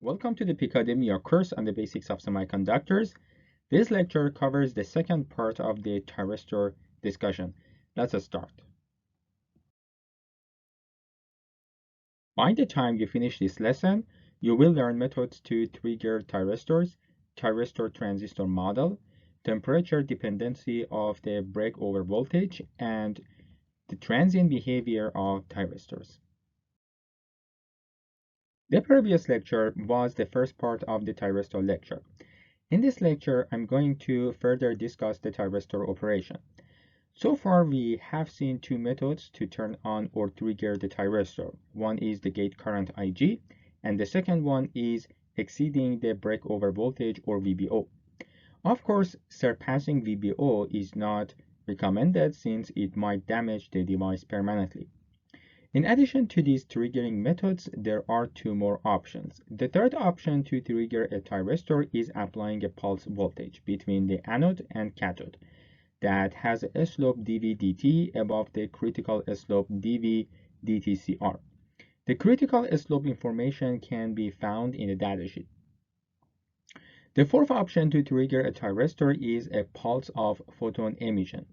Welcome to the Peacademia course on the basics of semiconductors. This lecture covers the second part of the Thyristor discussion. Let's start. By the time you finish this lesson, you will learn methods to trigger thyristors, thyristor transistor model, temperature dependency of the breakover voltage, and the transient behavior of thyristors. The previous lecture was the first part of the Thyristor lecture. In this lecture, I'm going to further discuss the Thyristor operation. So far, we have seen two methods to turn on or trigger the Thyristor. One is the gate current Ig, and the second one is exceeding the breakover voltage or VBO. Of course, surpassing VBO is not recommended since it might damage the device permanently. In addition to these triggering methods, there are two more options. The third option to trigger a thyristor is applying a pulse voltage between the anode and cathode that has a slope dV dt above the critical slope dV dtCr. The critical slope information can be found in the datasheet. The fourth option to trigger a thyristor is a pulse of photon emission.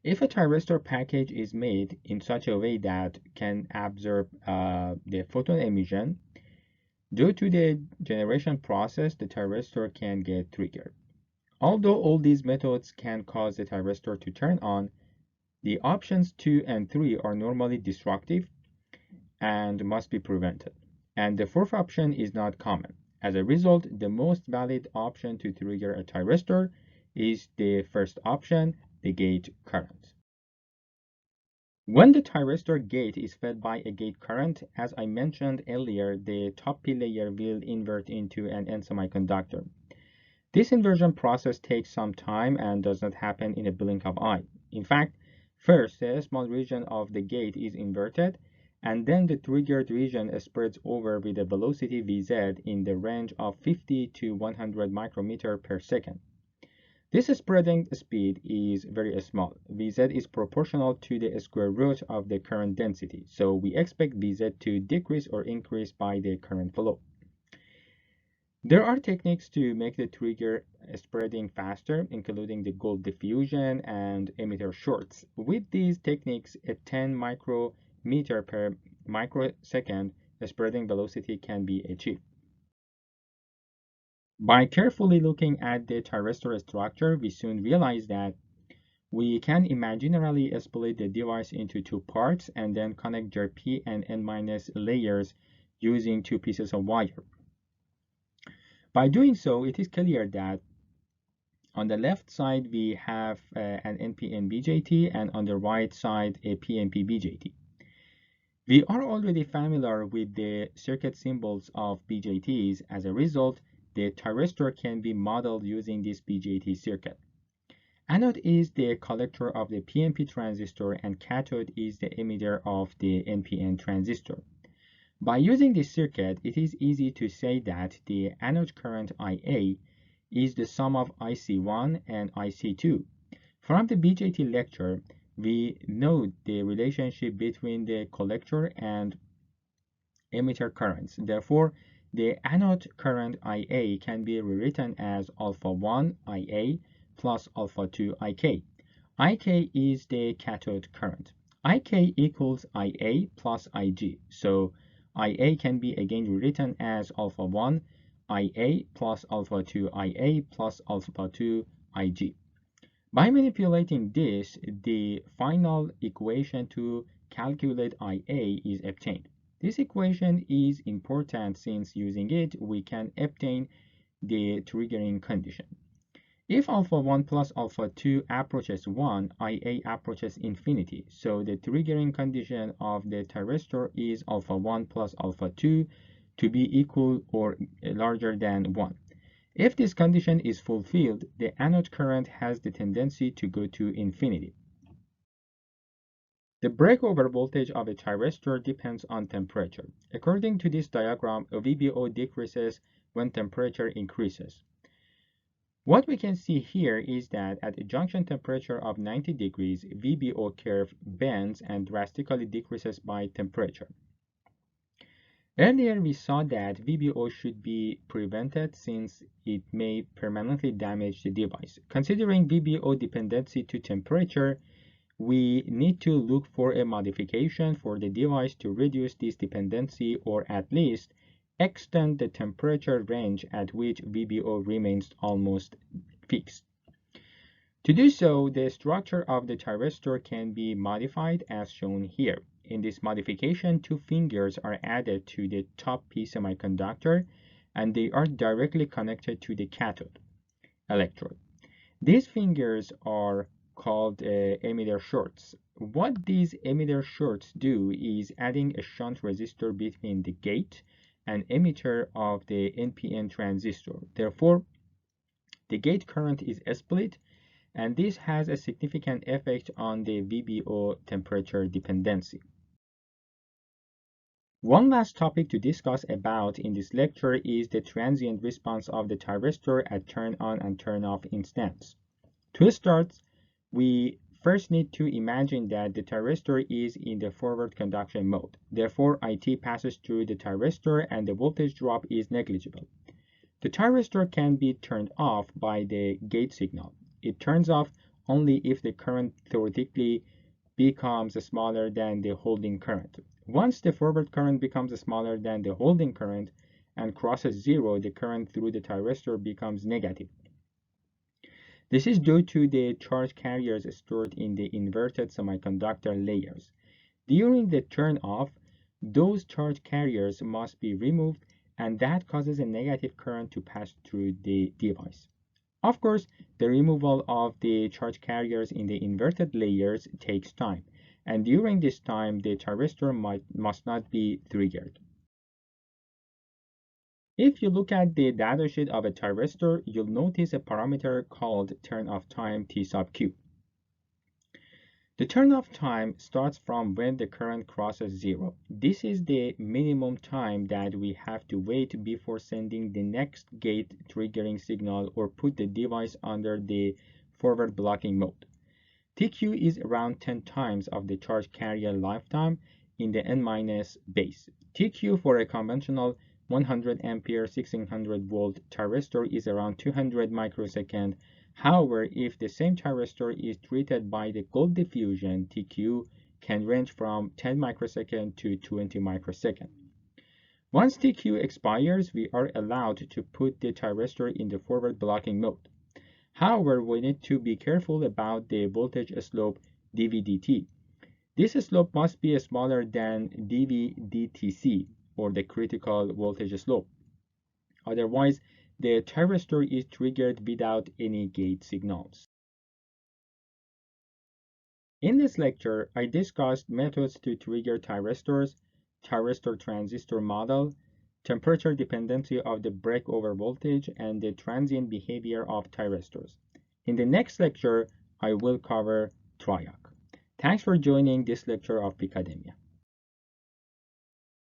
If a thyristor package is made in such a way that can absorb the photon emission, due to the generation process, the thyristor can get triggered. Although all these methods can cause the thyristor to turn on, the options 2 and 3 are normally destructive and must be prevented. And the fourth option is not common. As a result, the most valid option to trigger a thyristor is the first option, the gate current. When the thyristor gate is fed by a gate current, as I mentioned earlier, the top P layer will invert into an N semiconductor. This inversion process takes some time and does not happen in a blink of an eye. In fact, first, a small region of the gate is inverted, and then the triggered region spreads over with a velocity Vz in the range of 50 to 100 micrometer per second. This spreading speed is very small. Vz is proportional to the square root of the current density, so we expect Vz to decrease or increase by the current flow. There are techniques to make the trigger spreading faster, including the gold diffusion and emitter shorts. With these techniques, a 10 micrometer per microsecond spreading velocity can be achieved. By carefully looking at the thyristor structure, we soon realize that we can imaginarily split the device into two parts and then connect their P and N- layers using two pieces of wire. By doing so, it is clear that on the left side we have an NPN BJT and on the right side a PNP BJT. We are already familiar with the circuit symbols of BJTs. As a result, the thyristor can be modeled using this BJT circuit. Anode is the collector of the PNP transistor and cathode is the emitter of the NPN transistor. By using this circuit, it is easy to say that the anode current IA is the sum of IC1 and IC2. From the BJT lecture, we know the relationship between the collector and emitter currents. Therefore, the anode current IA can be rewritten as alpha 1 IA plus alpha 2 IK. IK is the cathode current. IK equals IA plus IG. So IA can be again rewritten as alpha 1 IA plus alpha 2 IA plus alpha 2 IG. By manipulating this, the final equation to calculate IA is obtained. This equation is important since using it, we can obtain the triggering condition. If alpha 1 plus alpha 2 approaches 1, IA approaches infinity. So the triggering condition of the thyristor is alpha 1 plus alpha 2 to be equal or larger than 1. If this condition is fulfilled, the anode current has the tendency to go to infinity. The breakover voltage of a thyristor depends on temperature. According to this diagram, a VBO decreases when temperature increases. What we can see here is that at a junction temperature of 90 degrees, VBO curve bends and drastically decreases by temperature. Earlier, we saw that VBO should be prevented since it may permanently damage the device. Considering VBO dependency to temperature, we need to look for a modification for the device to reduce this dependency or at least extend the temperature range at which VBO remains almost fixed. To do so, the structure of the thyristor can be modified as shown here. In this modification, two fingers are added to the top P semiconductor and they are directly connected to the cathode electrode. These fingers are called emitter shorts. What these emitter shorts do is adding a shunt resistor between the gate and emitter of the NPN transistor. Therefore, the gate current is split, and this has a significant effect on the VBO temperature dependency. One last topic to discuss about in this lecture is the transient response of the thyristor at turn on and turn off instance. To start, we first need to imagine that the thyristor is in the forward conduction mode. Therefore, IT passes through the thyristor and the voltage drop is negligible. The thyristor can be turned off by the gate signal. It turns off only if the current theoretically becomes smaller than the holding current. Once the forward current becomes smaller than the holding current and crosses zero, the current through the thyristor becomes negative. This is due to the charge carriers stored in the inverted semiconductor layers. During the turn off, those charge carriers must be removed, and that causes a negative current to pass through the device. Of course, the removal of the charge carriers in the inverted layers takes time, and during this time, the thyristor must not be triggered. If you look at the datasheet of a thyristor, you'll notice a parameter called turn-off time T sub Q. The turn-off time starts from when the current crosses zero. This is the minimum time that we have to wait before sending the next gate triggering signal or put the device under the forward blocking mode. TQ is around 10 times of the charge carrier lifetime in the N- base. TQ for a conventional 100 ampere 1600 volt thyristor is around 200 microsecond. However, if the same thyristor is treated by the gold diffusion, TQ can range from 10 microsecond to 20 microsecond. Once TQ expires, we are allowed to put the thyristor in the forward blocking mode. However, we need to be careful about the voltage slope dV/dt. This slope must be smaller than dV/dtc, or the critical voltage slope. Otherwise, the thyristor is triggered without any gate signals. In this lecture, I discussed methods to trigger thyristors, thyristor transistor model, temperature dependency of the breakover voltage, and the transient behavior of thyristors. In the next lecture, I will cover triac. Thanks for joining this lecture of Peacademia.